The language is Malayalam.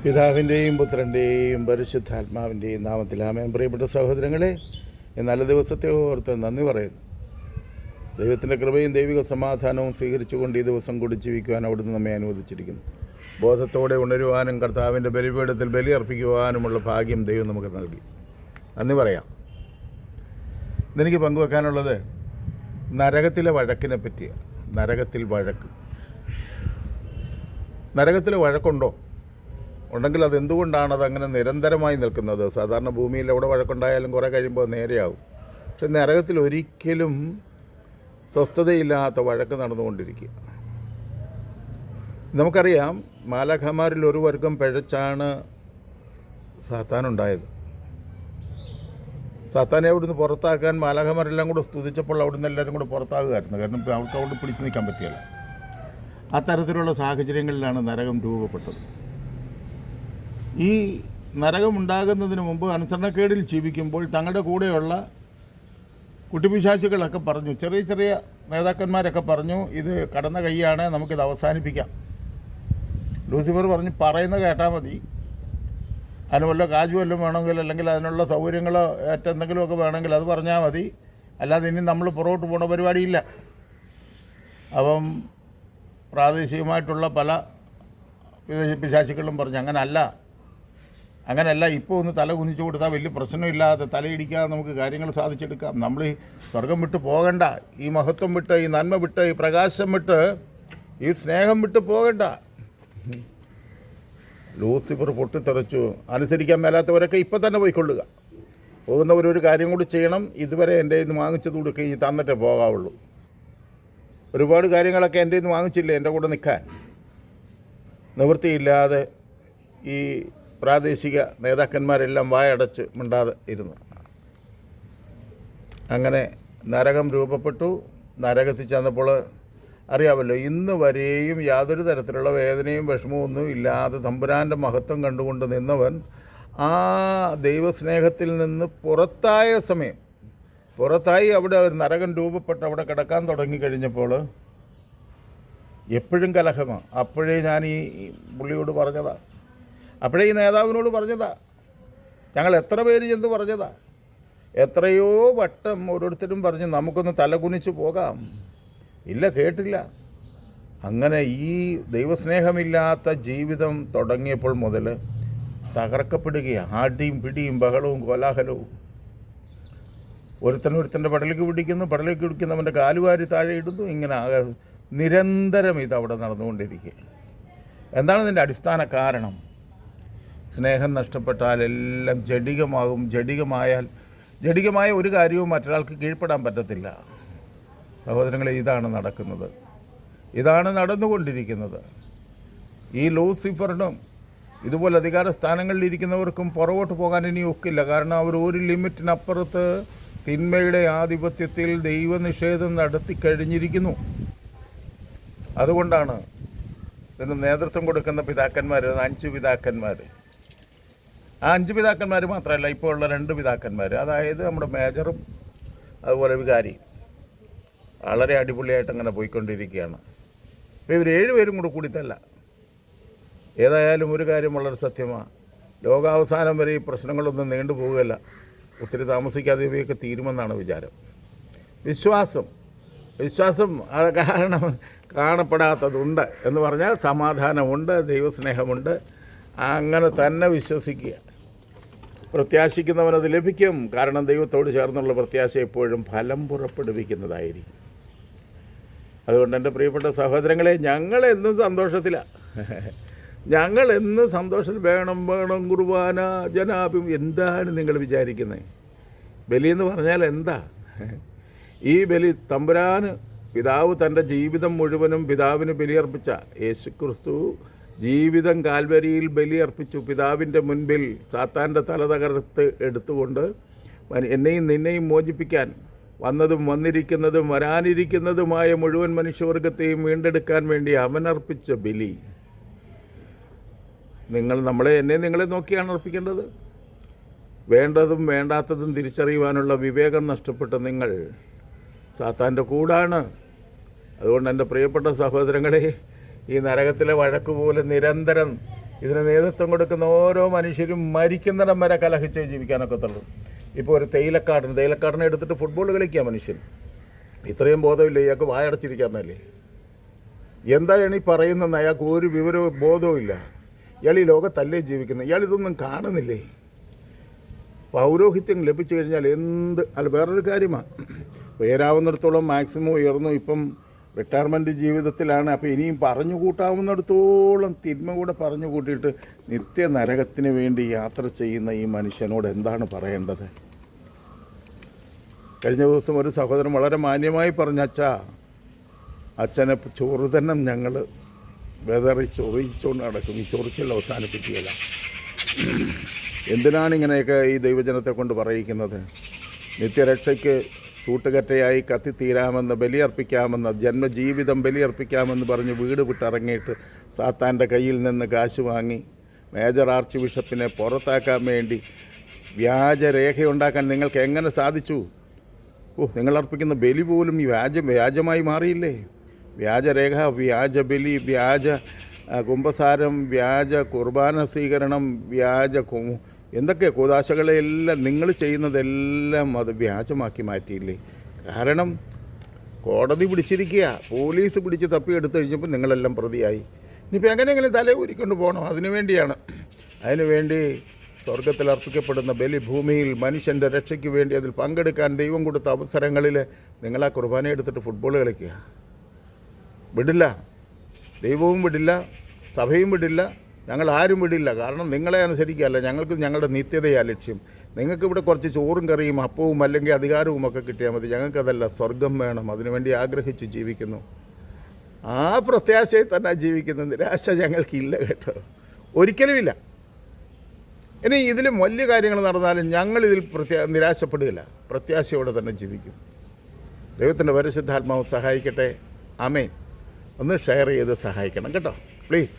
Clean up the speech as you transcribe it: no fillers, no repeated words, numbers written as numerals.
പിതാവിൻ്റെയും പുത്രൻ്റെയും പരിശുദ്ധാത്മാവിൻ്റെയും നാമത്തിൽ ആമേൻ. പ്രിയപ്പെട്ട സഹോദരങ്ങളെ, ഈ നല്ല ദിവസത്തെ ഓർത്ത് നന്ദി പറയുന്നു. ദൈവത്തിൻ്റെ കൃപയും ദൈവിക സമാധാനവും സ്വീകരിച്ചുകൊണ്ട് ഈ ദിവസം കൂടി ജീവിക്കുവാൻ അവിടുന്ന് നമ്മെ അനുവദിച്ചിരിക്കുന്നു. ബോധത്തോടെ ഉണരുവാനും കർത്താവിൻ്റെ ബലിപീഠത്തിൽ ബലിയർപ്പിക്കുവാനുമുള്ള ഭാഗ്യം ദൈവം നമുക്ക് നൽകി. നന്ദി പറയാം. ഇതെനിക്ക് പങ്കുവെക്കാനുള്ളത് നരകത്തിലെ വഴക്കിനെ പറ്റിയാണ്. നരകത്തിലെ വഴക്കുണ്ടോ? ഉണ്ടെങ്കിൽ അതെന്തുകൊണ്ടാണ് അതങ്ങനെ നിരന്തരമായി നിൽക്കുന്നത്? സാധാരണ ഭൂമിയിൽ എവിടെ വഴക്കുണ്ടായാലും കുറേ കഴിയുമ്പോൾ നേരെയാവും. പക്ഷെ നരകത്തിൽ ഒരിക്കലും സ്വസ്ഥതയില്ലാത്ത വഴക്ക് നടന്നുകൊണ്ടിരിക്കുക. നമുക്കറിയാം, മാലാഖമാരിൽ ഒരു വർഗം പിഴച്ചാണ് സാത്താനുണ്ടായത്. സാത്താനെ അവിടുന്ന് പുറത്താക്കാൻ മാലാഖമാരെല്ലാം കൂടെ സ്തുതിച്ചപ്പോൾ അവിടുന്ന് എല്ലാവരും കൂടെ പുറത്താകുമായിരുന്നു. കാരണം അവർക്ക് അവിടെ പിടിച്ചു നിൽക്കാൻ പറ്റിയല്ല. ആ തരത്തിലുള്ള സാഹചര്യങ്ങളിലാണ് നരകം രൂപപ്പെട്ടത്. ഈ നരകമുണ്ടാകുന്നതിന് മുമ്പ് അനുസരണക്കേടിൽ ജീവിക്കുമ്പോൾ തങ്ങളുടെ കൂടെയുള്ള കുട്ടിപ്പിശാചുകളൊക്കെ പറഞ്ഞു, ചെറിയ നേതാക്കന്മാരൊക്കെ പറഞ്ഞു, ഇത് കടന്ന കൈയാണ്, നമുക്കിത് അവസാനിപ്പിക്കാം. ലൂസിഫർ പറഞ്ഞു, പറയുന്ന കേട്ടാൽ മതി, അതിന് വല്ല കാശ് വല്ലതും വേണമെങ്കിൽ, അല്ലെങ്കിൽ അതിനുള്ള സൗകര്യങ്ങളോ ഏറ്റെന്തെങ്കിലുമൊക്കെ വേണമെങ്കിൽ അത് പറഞ്ഞാൽ മതി, അല്ലാതെ ഇനി നമ്മൾ പുറകോട്ട് പോകണ പരിപാടിയില്ല. അപ്പം പ്രാദേശികമായിട്ടുള്ള പല പിശാചുക്കളും പറഞ്ഞു, അങ്ങനല്ല, ഇപ്പോൾ ഒന്ന് തല കുനിച്ചു കൊടുത്താൽ വലിയ പ്രശ്നമില്ലാതെ തലയിടിക്കാതെ നമുക്ക് കാര്യങ്ങൾ സാധിച്ചെടുക്കാം. നമ്മൾ ഈ സ്വർഗം വിട്ട് പോകണ്ട, ഈ മഹത്വം വിട്ട്, ഈ നന്മ വിട്ട്, ഈ പ്രകാശം വിട്ട്, ഈ സ്നേഹം വിട്ട് പോകണ്ട. ലൂസിഫർ പൊട്ടിത്തെറിച്ചു. അനുസരിക്കാൻ മേലാത്തവരൊക്കെ ഇപ്പം തന്നെ പോയിക്കൊള്ളുക. പോകുന്നവരൊരു കാര്യം കൂടി ചെയ്യണം, ഇതുവരെ എൻ്റെ ഇന്ന് വാങ്ങിച്ചത് കൊടുക്കുക, ഈ തന്നിട്ടേ പോകാവുള്ളൂ. ഒരുപാട് കാര്യങ്ങളൊക്കെ എൻ്റെ ഇന്ന് വാങ്ങിച്ചില്ലേ എൻ്റെ കൂടെ നിൽക്കാൻ. നിവൃത്തിയില്ലാതെ ഈ പ്രാദേശിക നേതാക്കന്മാരെല്ലാം വായടച്ച് മിണ്ടാതെ ഇരുന്നു. അങ്ങനെ നരകം രൂപപ്പെട്ടു. നരകത്തിൽ ചെന്നപ്പോൾ അറിയാമല്ലോ, ഇന്ന് വരെയും യാതൊരു തരത്തിലുള്ള വേദനയും വിഷമവും ഒന്നും ഇല്ലാതെ തമ്പുരാൻ്റെ മഹത്വം കണ്ടുകൊണ്ട് നിന്നവൻ ആ ദൈവസ്നേഹത്തിൽ നിന്ന് പുറത്തായി അവിടെ ഒരു നരകം രൂപപ്പെട്ട് അവിടെ കിടക്കാൻ തുടങ്ങിക്കഴിഞ്ഞപ്പോൾ എപ്പോഴും കലഹമാണ്. അപ്പോഴേ ഞാൻ ഈ പുള്ളിയോട് പറഞ്ഞതാ, അപ്പോഴേ ഈ നേതാവിനോട് പറഞ്ഞതാ, ഞങ്ങൾ എത്ര പേര് ചെന്ന് പറഞ്ഞതാ, എത്രയോ വട്ടം ഓരോരുത്തരും പറഞ്ഞ് നമുക്കൊന്ന് തലകുനിച്ച് പോകാം. ഇല്ല, കേട്ടില്ല. അങ്ങനെ ഈ ദൈവസ്നേഹമില്ലാത്ത ജീവിതം തുടങ്ങിയപ്പോൾ മുതൽ തകർക്കപ്പെടുകയാണ്. ആടിയും പിടിയും ബഹളവും കോലാഹലവും. ഒരുത്തൻ്റെ പടലേക്ക് പിടിക്കുന്നവൻ്റെ കാലുവാരി താഴെ ഇടുന്നു. ഇങ്ങനെ നിരന്തരം ഇതവിടെ നടന്നുകൊണ്ടിരിക്കുക. എന്താണ് ഇതിൻ്റെ അടിസ്ഥാന കാരണം? സ്നേഹം നഷ്ടപ്പെട്ടാൽ എല്ലാം ജഡികമാകും. ജഡികമായ ഒരു കാര്യവും മറ്റൊരാൾക്ക് കീഴ്പ്പെടാൻ പറ്റത്തില്ല. സഹോദരങ്ങളെ, ഇതാണ് നടന്നുകൊണ്ടിരിക്കുന്നത്. ഈ ലൂസിഫറിനും ഇതുപോലെ അധികാര സ്ഥാനങ്ങളിലിരിക്കുന്നവർക്കും പുറകോട്ട് പോകാൻ ഇനി ഒക്കില്ല. കാരണം അവർ ഒരു ലിമിറ്റിനപ്പുറത്ത് തിന്മയുടെ ആധിപത്യത്തിൽ ദൈവനിഷേധം നടത്തി കഴിഞ്ഞിരിക്കുന്നു. അതുകൊണ്ടാണ് ഇതിന് നേതൃത്വം കൊടുക്കുന്ന പിതാക്കന്മാർ, 5 പിതാക്കന്മാർ. ആ 5 പിതാക്കന്മാർ മാത്രമല്ല, ഇപ്പോൾ ഉള്ള 2 പിതാക്കന്മാർ, അതായത് നമ്മുടെ മേജറും അതുപോലെ വികാരി, വളരെ അടിപൊളിയായിട്ട് അങ്ങനെ പോയിക്കൊണ്ടിരിക്കുകയാണ്. ഇപ്പോൾ ഇവർ 7 പേരും കൂടിത്തല്ല. ഏതായാലും ഒരു കാര്യം വളരെ സത്യമാണ്, ലോകാവസാനം വരെ ഈ പ്രശ്നങ്ങളൊന്നും നീണ്ടുപോകുകയില്ല. ഒത്തിരി താമസിക്കാതെ ഇവയൊക്കെ തീരുമെന്നാണ് വിചാരം. വിശ്വാസം അത് കാരണം കാണപ്പെടാത്തതുണ്ട് എന്ന് പറഞ്ഞാൽ സമാധാനമുണ്ട്, ദൈവസ്നേഹമുണ്ട്. അങ്ങനെ തന്നെ വിശ്വസിക്കുക. പ്രത്യാശിക്കുന്നവനത് ലഭിക്കും. കാരണം ദൈവത്തോട് ചേർന്നുള്ള പ്രത്യാശ എപ്പോഴും ഫലം പുറപ്പെടുവിക്കുന്നതായിരിക്കും. അതുകൊണ്ട് എൻ്റെ പ്രിയപ്പെട്ട സഹോദരങ്ങളെ, ഞങ്ങളെന്നും സന്തോഷത്തിൽ വേണം കുർബാന ജനാഭിം. എന്താണ് നിങ്ങൾ വിചാരിക്കുന്നത്? ബലിയെന്ന് പറഞ്ഞാൽ എന്താ? ഈ ബലി തമ്പുരാന് പിതാവ് തൻ്റെ ജീവിതം മുഴുവനും പിതാവിന് ബലിയർപ്പിച്ച യേശുക്രിസ്തു ജീവിതം കാൽവരിയിൽ ബലിയർപ്പിച്ചു. പിതാവിൻ്റെ മുൻപിൽ സാത്താൻ്റെ തല തകർത്ത് എടുത്തുകൊണ്ട് എന്നെയും നിന്നെയും മോചിപ്പിക്കാൻ വന്നതും വന്നിരിക്കുന്നതും വരാനിരിക്കുന്നതുമായ മുഴുവൻ മനുഷ്യവർഗത്തെയും വീണ്ടെടുക്കാൻ വേണ്ടി അവനർപ്പിച്ച ബലി. നിങ്ങളെ നോക്കിയാണ് അർപ്പിക്കേണ്ടത്. വേണ്ടതും വേണ്ടാത്തതും തിരിച്ചറിയുവാനുള്ള വിവേകം നഷ്ടപ്പെട്ട നിങ്ങൾ സാത്താൻ്റെ കൂടാണ്. അതുകൊണ്ട് എൻ്റെ പ്രിയപ്പെട്ട സഹോദരങ്ങളെ, ഈ നരകത്തിലെ വഴക്ക് പോലെ നിരന്തരം ഇതിന് നേതൃത്വം കൊടുക്കുന്ന ഓരോ മനുഷ്യരും മരിക്കുന്നിടം വരെ കലഹിച്ചേ ജീവിക്കാനൊക്കത്തുള്ളൂ. ഇപ്പോൾ ഒരു തേയിലക്കാടിനെ എടുത്തിട്ട് ഫുട്ബോൾ കളിക്കുക മനുഷ്യൻ. ഇത്രയും ബോധമില്ല ഇയാൾക്ക് വായടച്ചിരിക്കാമെന്നല്ലേ? എന്താണ് ഈ പറയുന്നതെന്ന് അയാൾക്ക് ഒരു വിവരവും ബോധവും ഇല്ല. ഇയാൾ ഈ ലോകത്തല്ലേ ജീവിക്കുന്നത്? ഇയാൾ ഇതൊന്നും കാണുന്നില്ലേ? പൗരോഹിത്യം ലഭിച്ചു കഴിഞ്ഞാൽ വേറൊരു കാര്യമാണ്. ഉയരാവുന്നിടത്തോളം മാക്സിമം ഉയർന്നു. ഇപ്പം റിട്ടയർമെൻറ്റ് ജീവിതത്തിലാണ്. അപ്പോൾ ഇനിയും പറഞ്ഞു കൂട്ടാവുന്നിടത്തോളം തിന്മ കൂടെ പറഞ്ഞു കൂട്ടിയിട്ട് നിത്യ നരകത്തിന് വേണ്ടി യാത്ര ചെയ്യുന്ന ഈ മനുഷ്യനോട് എന്താണ് പറയേണ്ടത്? കഴിഞ്ഞ ദിവസം ഒരു സഹോദരൻ വളരെ മാന്യമായി പറഞ്ഞ, അച്ഛനെ ചോറ് തന്നെ ഞങ്ങൾ ചൊറിയിച്ചുകൊണ്ട് നടക്കും. ഈ ചൊറിച്ചിൽ അവസാനിപ്പിക്കുകയില്ല. എന്തിനാണ് ഇങ്ങനെയൊക്കെ ഈ ദൈവജനത്തെ കൊണ്ട് പറയിക്കുന്നത്? നിത്യരക്ഷയ്ക്ക് ചൂട്ടുകറ്റയായി കത്തിത്തീരാമെന്ന്, ബലിയർപ്പിക്കാമെന്ന്, ജന്മജീവിതം ബലിയർപ്പിക്കാമെന്ന് പറഞ്ഞ് വീട് വിട്ടിറങ്ങിയിട്ട് സാത്താൻ്റെ കയ്യിൽ നിന്ന് കാശ് വാങ്ങി മേജർ ആർച്ച് ബിഷപ്പിനെ പുറത്താക്കാൻ വേണ്ടി വ്യാജരേഖയുണ്ടാക്കാൻ നിങ്ങൾക്ക് എങ്ങനെ സാധിച്ചു? നിങ്ങളർപ്പിക്കുന്ന ബലി പോലും ഈ വ്യാജമായി മാറിയില്ലേ? വ്യാജരേഖ, വ്യാജ ബലി, വ്യാജ കുംഭസാരം, വ്യാജ കുർബാന സ്വീകരണം, എന്തൊക്കെ കൂദാശകളെല്ലാം നിങ്ങൾ ചെയ്യുന്നതെല്ലാം അത് വ്യാജമാക്കി മാറ്റിയില്ലേ? കാരണം കോടതി പിടിച്ചിരിക്കുക, പോലീസ് പിടിച്ച് തപ്പിയെടുത്ത് കഴിഞ്ഞപ്പോൾ നിങ്ങളെല്ലാം പ്രതിയായി. ഇനിയിപ്പോൾ എങ്ങനെയെങ്കിലും തല ഊരിക്കൊണ്ട് പോകണം. അതിനുവേണ്ടി സ്വർഗത്തിൽ അർപ്പിക്കപ്പെടുന്ന ബലി ഭൂമിയിൽ മനുഷ്യൻ്റെ രക്ഷയ്ക്ക് വേണ്ടി അതിൽ പങ്കെടുക്കാൻ ദൈവം കൊടുത്ത അവസരങ്ങളിൽ നിങ്ങൾ ആ കുർബാന എടുത്തിട്ട് ഫുട്ബോൾ കളിക്കുക. വിടില്ല, ദൈവവും വിടില്ല, സഭയും വിടില്ല, ഞങ്ങൾ ആരും വിടില്ല. കാരണം നിങ്ങളെ അനുസരിക്കുകയല്ല, ഞങ്ങൾക്ക് ഞങ്ങളുടെ നിത്യതയാണ് ലക്ഷ്യം. നിങ്ങൾക്ക് ഇവിടെ കുറച്ച് ചോറും കറിയും അപ്പവും അല്ലെങ്കിൽ അധികാരവും ഒക്കെ കിട്ടിയാൽ മതി. ഞങ്ങൾക്കതല്ല, സ്വർഗം വേണം. അതിനുവേണ്ടി ആഗ്രഹിച്ച് ജീവിക്കുന്നു. ആ പ്രത്യാശയിൽ തന്നെ ജീവിക്കുന്ന നിരാശ ഞങ്ങൾക്കില്ല കേട്ടോ, ഒരിക്കലുമില്ല. ഇനി ഇതിലും വലിയ കാര്യങ്ങൾ നടന്നാലും ഞങ്ങളിതിൽ നിരാശപ്പെടുകയില്ല, പ്രത്യാശയോടെ തന്നെ ജീവിക്കും. ദൈവത്തിൻ്റെ പരിശുദ്ധാത്മാവ് സഹായിക്കട്ടെ. ആമേൻ. ഒന്ന് ഷെയർ ചെയ്ത് സഹായിക്കണം കേട്ടോ, പ്ലീസ്.